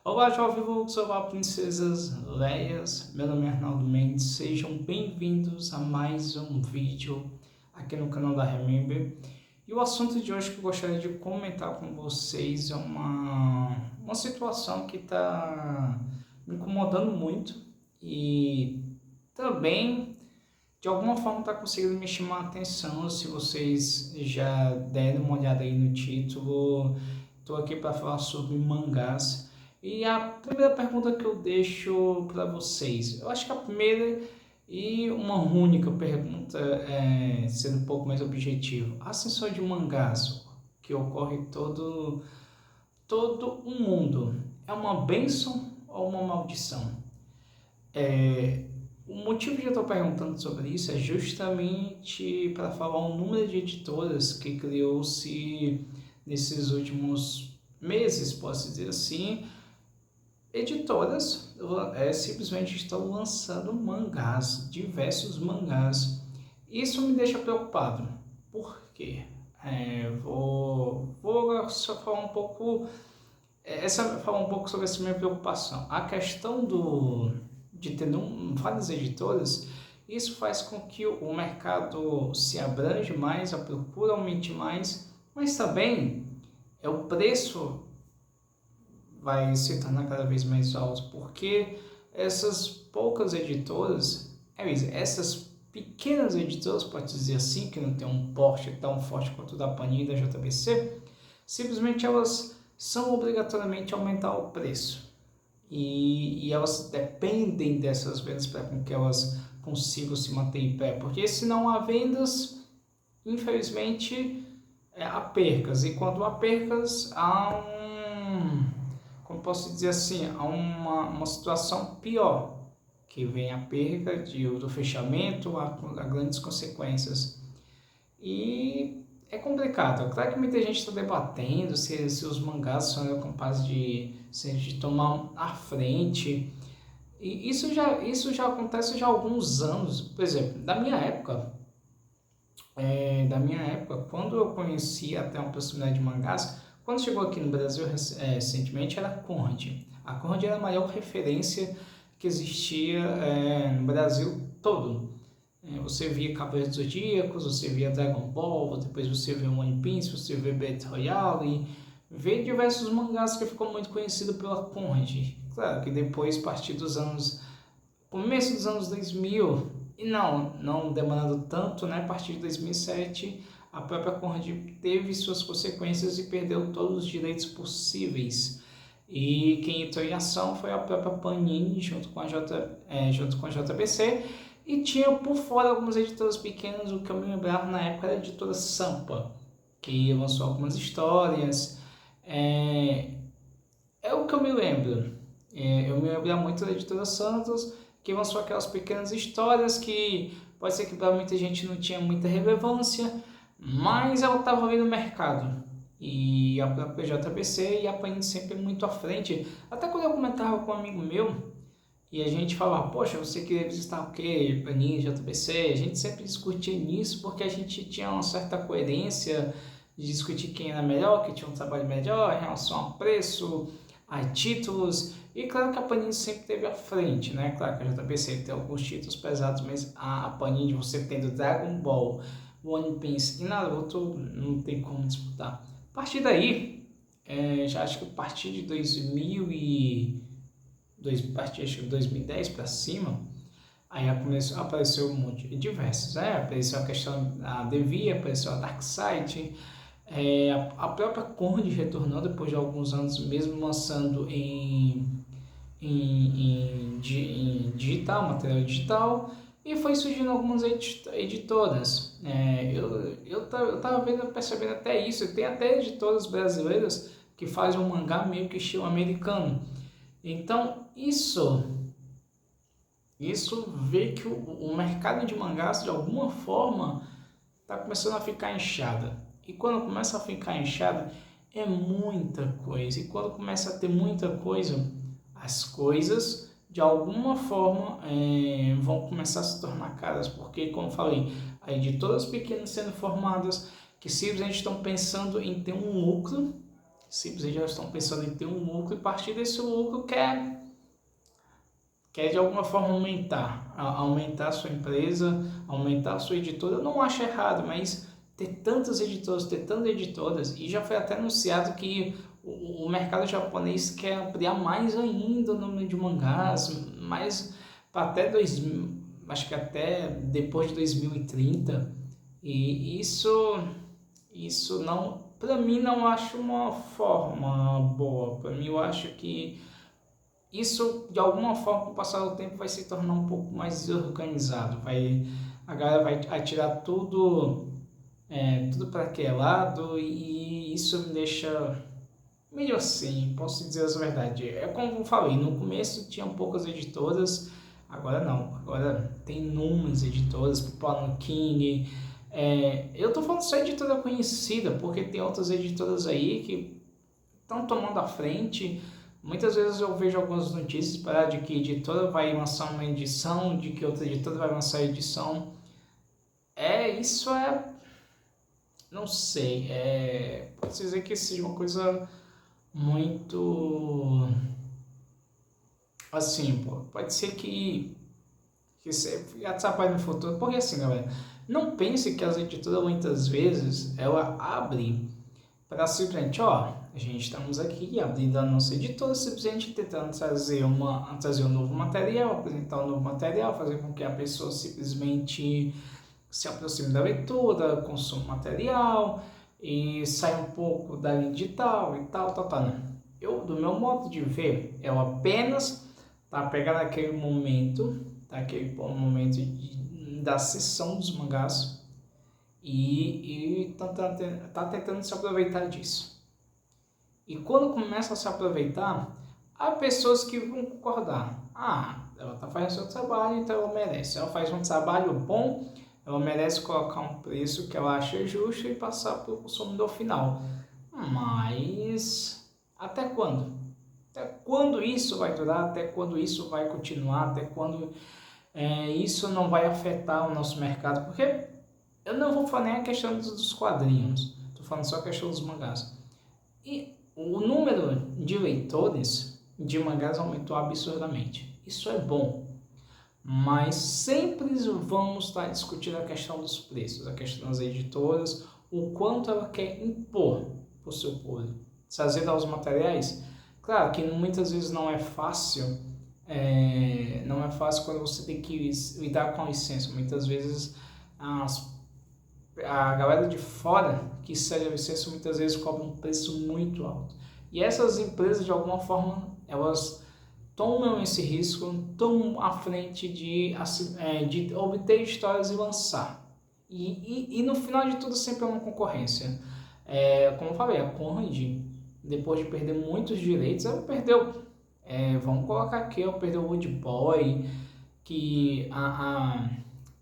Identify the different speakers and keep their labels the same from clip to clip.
Speaker 1: Olá, jovem Lux, olá, princesas Leias. Meu nome é Arnaldo Mendes. Sejam bem-vindos a mais um vídeo aqui no canal da Remember. E o assunto de hoje que eu gostaria de comentar com vocês é uma situação que está me incomodando muito e também, de alguma forma, está conseguindo me chamar a atenção. Se vocês já deram uma olhada aí no título, estou aqui para falar sobre mangás. E a primeira pergunta que eu deixo para vocês, eu acho que a primeira e uma única pergunta, sendo um pouco mais objetivo, a ascensão de mangás que ocorre todo o mundo é uma bênção ou uma maldição? O motivo de eu estar perguntando sobre isso é justamente para falar o número de editoras que criou-se nesses últimos meses, posso dizer assim. Editoras simplesmente estão lançando mangás, diversos mangás. Isso me deixa preocupado. Por quê? Vou só falar um pouco, falar um pouco sobre essa minha preocupação. A questão de ter várias editoras, isso faz com que o mercado se abrange mais, a procura aumente mais, mas também o preço vai se tornar cada vez mais alto, porque essas poucas editoras, essas pequenas editoras, pode dizer assim, que não tem um porte tão forte quanto o da Panini e da JBC, simplesmente elas são obrigatoriamente aumentar o preço. E elas dependem dessas vendas para que elas consigam se manter em pé, porque se não há vendas, infelizmente há percas, e quando há percas, como posso dizer assim, há uma situação pior, que vem a perca do fechamento, a grandes consequências. E é complicado. Claro que muita gente está debatendo se os mangás são capazes de tomar a frente. E isso já acontece já há alguns anos. Por exemplo, da minha época, quando eu conheci até uma possibilidade de mangás, quando chegou aqui no Brasil recentemente, era a Conrad. A Conrad era a maior referência que existia no Brasil todo. Você via Cavaleiros dos Zodíacos, você via Dragon Ball, depois você vê One Piece, você vê Battle Royale, vê diversos mangás que ficou muito conhecido pela Conrad. Claro que depois, a partir dos anos começo dos anos 2000, e não demorando tanto, né? A partir de 2007, a própria Conrad teve suas consequências e perdeu todos os direitos possíveis. E quem entrou em ação foi a própria Panini junto com a JBC, e tinha por fora algumas editoras pequenas. O que eu me lembrava na época era a editora Sampa, que lançou algumas histórias. É o que eu me lembro. Eu me lembro muito da editora Santos, que lançou aquelas pequenas histórias que pode ser que para muita gente não tinha muita relevância, mas ela estava ali no mercado. E a própria JBC e a Panini sempre muito à frente. Até quando eu comentava com um amigo meu, e a gente falava, poxa, você queria visitar o quê? Panini, JBC? A gente sempre discutia nisso porque a gente tinha uma certa coerência de discutir quem era melhor, que tinha um trabalho melhor em relação a preço, a títulos. E claro que a Panini sempre teve à frente, né? Claro que a JBC tem alguns títulos pesados, mas a Panini, você tendo Dragon Ball, One Piece e Naruto, não tem como disputar. A partir daí, já acho que a partir de 2010 para cima, aí apareceu um monte de diversos, apareceu a questão da Devi, apareceu a Darkseid, a própria Conrad retornou depois de alguns anos, mesmo lançando em digital, material digital, e foi surgindo algumas editoras. Eu tava percebendo até isso, tem até editoras brasileiras que fazem um mangá meio que estilo americano. Então, isso vê que o mercado de mangás, de alguma forma, está começando a ficar inchado. E quando começa a ficar inchado, é muita coisa. E quando começa a ter muita coisa, as coisas, de alguma forma, vão começar a se tornar caras. Porque, como eu falei, há editoras pequenas sendo formadas que simplesmente estão pensando em ter um lucro simplesmente elas estão pensando em ter um lucro e a partir desse lucro quer de alguma forma aumentar a sua empresa, aumentar a sua editora. Eu não acho errado, mas ter tantas editoras, e já foi até anunciado que o mercado japonês quer ampliar mais ainda o número de mangás, mais para até acho que até depois de 2030. E isso não, para mim não acho uma forma boa. Para mim eu acho que isso de alguma forma com o passar do tempo vai se tornar um pouco mais organizado. A galera vai atirar tudo para aquele lado e isso me deixa meio assim, posso dizer a verdade. É como eu falei, no começo tinha poucas editoras, agora não. Agora tem inúmeras editoras, Pipoca King. Eu tô falando só editora conhecida, porque tem outras editoras aí que estão tomando a frente. Muitas vezes eu vejo algumas notícias de que a editora vai lançar uma edição, de que outra editora vai lançar a edição. Isso não sei, pode dizer que seja uma coisa muito, assim, pode ser que você atrapalhe no futuro, porque assim, galera, não pense que as editoras muitas vezes, ela abre para simplesmente, a gente estamos aqui abrindo a nossa editora, simplesmente tentando trazer um novo material, apresentar um novo material, fazer com que a pessoa simplesmente se aproxime da leitura, consuma material e saia um pouco da linha digital e tal. Né? Do meu modo de ver, eu apenas pegando aquele momento, da sessão dos mangás e tá tentando se aproveitar disso. E quando começa a se aproveitar, há pessoas que vão concordar. Ela está fazendo seu trabalho, então ela merece. Ela faz um trabalho bom, ela merece colocar um preço que ela acha justo e passar para o consumidor final. Mas até quando? Até quando isso vai durar? Até quando isso vai continuar? Até quando isso não vai afetar o nosso mercado? Porque eu não vou falar nem a questão dos quadrinhos, estou falando só a questão dos mangás. E o número de leitores de mangás aumentou absurdamente. Isso é bom. Mas sempre vamos estar discutindo a questão dos preços, a questão das editoras, o quanto ela quer impor para o seu público. Trazendo aos materiais, claro que muitas vezes não é fácil, quando você tem que lidar com a licença. Muitas vezes a galera de fora que segue a licença muitas vezes cobra um preço muito alto. E essas empresas, de alguma forma, elas tomam esse risco, tomam à frente de obter histórias e lançar. E no final de tudo sempre é uma concorrência. Como eu falei, a Conrad, depois de perder muitos direitos, ela perdeu. Vamos colocar aqui, ela perdeu o Wood Boy, que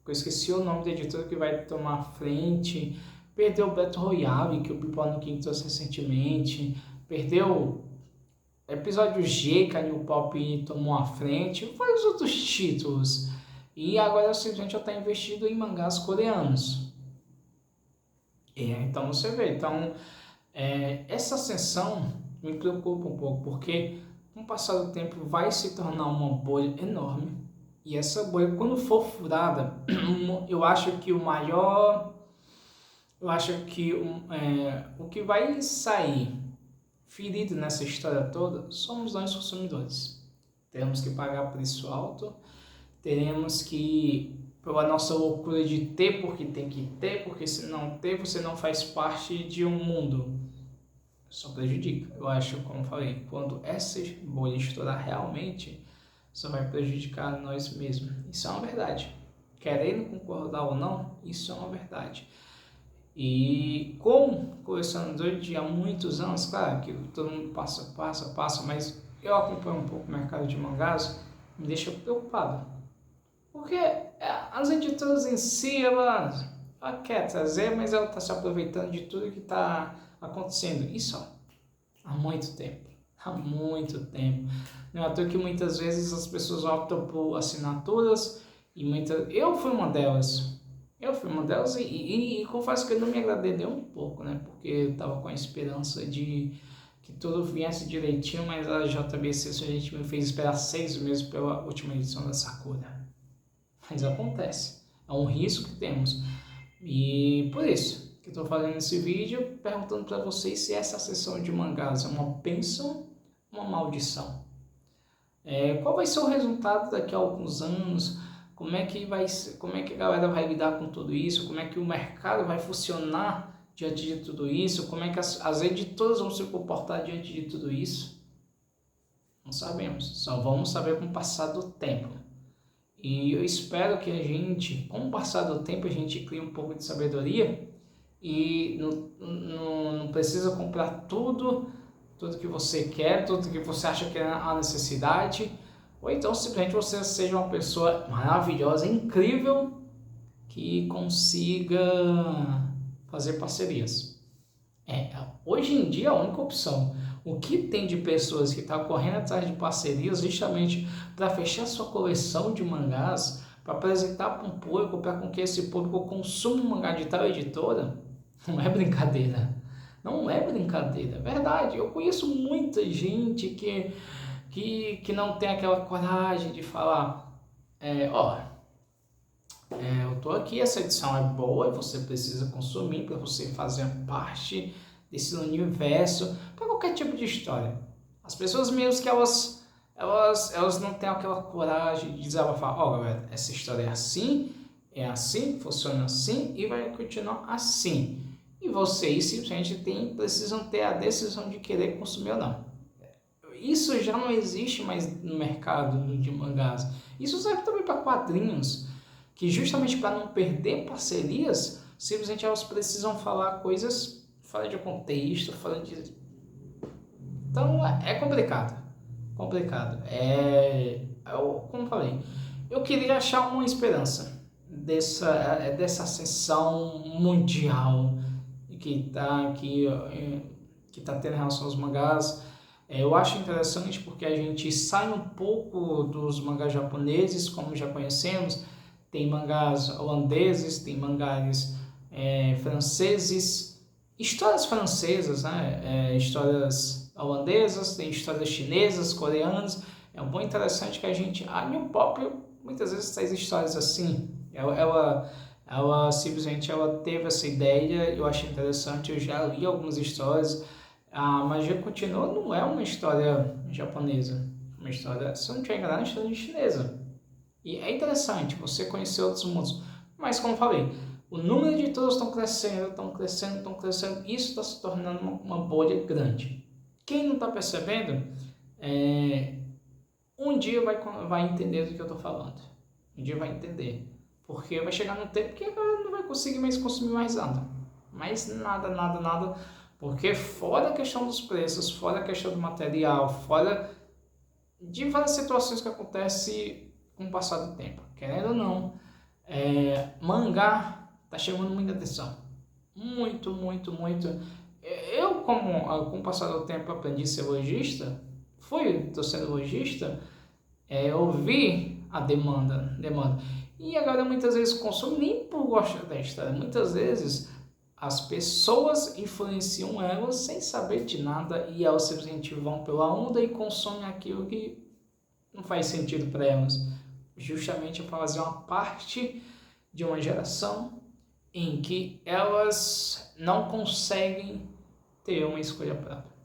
Speaker 1: eu esqueci o nome da editora que vai tomar a frente, perdeu o Battle Royale, que o Pipoca King trouxe recentemente, perdeu episódio G, que a New Pop tomou a frente, vários outros títulos. E agora simplesmente ela está investido em mangás coreanos. Então você vê, essa ascensão me preocupa um pouco, porque com o passar do tempo vai se tornar uma bolha enorme. E essa bolha, quando for furada, eu acho que o que vai sair ferido nessa história toda somos nós consumidores. Teremos que pagar preço alto, teremos que, pela nossa loucura de ter porque tem que ter, porque se não ter você não faz parte de um mundo. Só prejudica. Eu acho, como eu falei, quando essa bolha estourar realmente, só vai prejudicar nós mesmos. Isso é uma verdade. Querendo concordar ou não, isso é uma verdade. E como colecionador de há muitos anos, claro que todo mundo passa, mas eu acompanho um pouco o mercado de mangás, me deixa preocupado. Porque as editoras em si, ela quer trazer, mas ela está se aproveitando de tudo que está acontecendo. Isso há muito tempo. Não é à toa que muitas vezes as pessoas optam por assinaturas eu fui uma delas. E confesso que eu não me agradei nem um pouco, né? Porque eu estava com a esperança de que tudo viesse direitinho, mas a JBC Sword me fez esperar 6 meses pela última edição da Sakura. Mas acontece, é um risco que temos. E por isso que eu estou fazendo esse vídeo, perguntando para vocês se essa sessão de mangás é uma bênção ou uma maldição. Qual vai ser o resultado daqui a alguns anos? Como é que a galera vai lidar com tudo isso? Como é que o mercado vai funcionar diante de tudo isso? Como é que as editoras vão se comportar diante de tudo isso? Não sabemos, só vamos saber com o passar do tempo. E eu espero que a gente, com o passar do tempo, a gente crie um pouco de sabedoria e não precisa comprar tudo que você quer, tudo que você acha que é a necessidade, ou então simplesmente você seja uma pessoa maravilhosa, incrível, que consiga fazer parcerias. Hoje em dia é a única opção. O que tem de pessoas que estão correndo atrás de parcerias justamente para fechar sua coleção de mangás, para apresentar para um público, para que esse público consuma um mangá de tal editora, não é brincadeira. Não é brincadeira, é verdade. Eu conheço muita gente que não tem aquela coragem de falar, eu tô aqui, essa edição é boa, você precisa consumir para você fazer parte desse universo, para qualquer tipo de história. As pessoas mesmo que elas não têm aquela coragem de desabafar, galera, essa história é assim, funciona assim e vai continuar assim. E vocês simplesmente precisam ter a decisão de querer consumir ou não. Isso já não existe mais no mercado de mangás. Isso serve também para quadrinhos, que justamente para não perder parcerias, simplesmente elas precisam falar coisas fora de contexto, Então é complicado. Como eu falei, eu queria achar uma esperança dessa ascensão mundial que tá tendo em relação aos mangás. Eu acho interessante porque a gente sai um pouco dos mangás japoneses, como já conhecemos. Tem mangás holandeses, tem mangás franceses, histórias francesas, né? Histórias holandesas, tem histórias chinesas, coreanas. É muito interessante que a New Pop muitas vezes traz histórias assim. Ela simplesmente teve essa ideia, eu achei interessante, eu já li algumas histórias. A Magia Continua não é uma história japonesa, uma história, se eu não estiver enganado, é uma história chinesa. E é interessante você conhecer outros mundos, mas como eu falei, o número de editoras estão crescendo, isso está se tornando uma bolha grande. Quem não está percebendo, um dia vai entender do que eu estou falando, um dia vai entender. Porque vai chegar no tempo que a galera não vai conseguir mais consumir mais nada. Mais nada. Porque fora a questão dos preços, fora a questão do material, fora de várias situações que acontecem com o passar do tempo. Querendo ou não, mangá tá chamando muita atenção. Muito. Eu, com o passar do tempo, aprendi a ser lojista. Tô sendo lojista, eu vi a demanda. E a galera muitas vezes consome nem por gostar da história. Muitas vezes as pessoas influenciam elas sem saber de nada e elas simplesmente vão pela onda e consomem aquilo que não faz sentido para elas. Justamente para fazer uma parte de uma geração em que elas não conseguem ter uma escolha própria.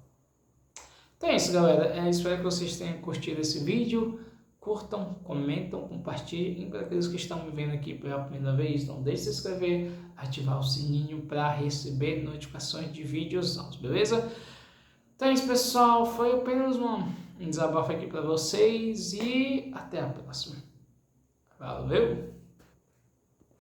Speaker 1: Então é isso, galera. Espero que vocês tenham curtido esse vídeo. Curtam, comentam, compartilhem. Para aqueles que estão me vendo aqui pela primeira vez, não deixe de se inscrever, ativar o sininho para receber notificações de vídeos novos, beleza? Então é isso, pessoal. Foi apenas um desabafo aqui para vocês e até a próxima. Valeu!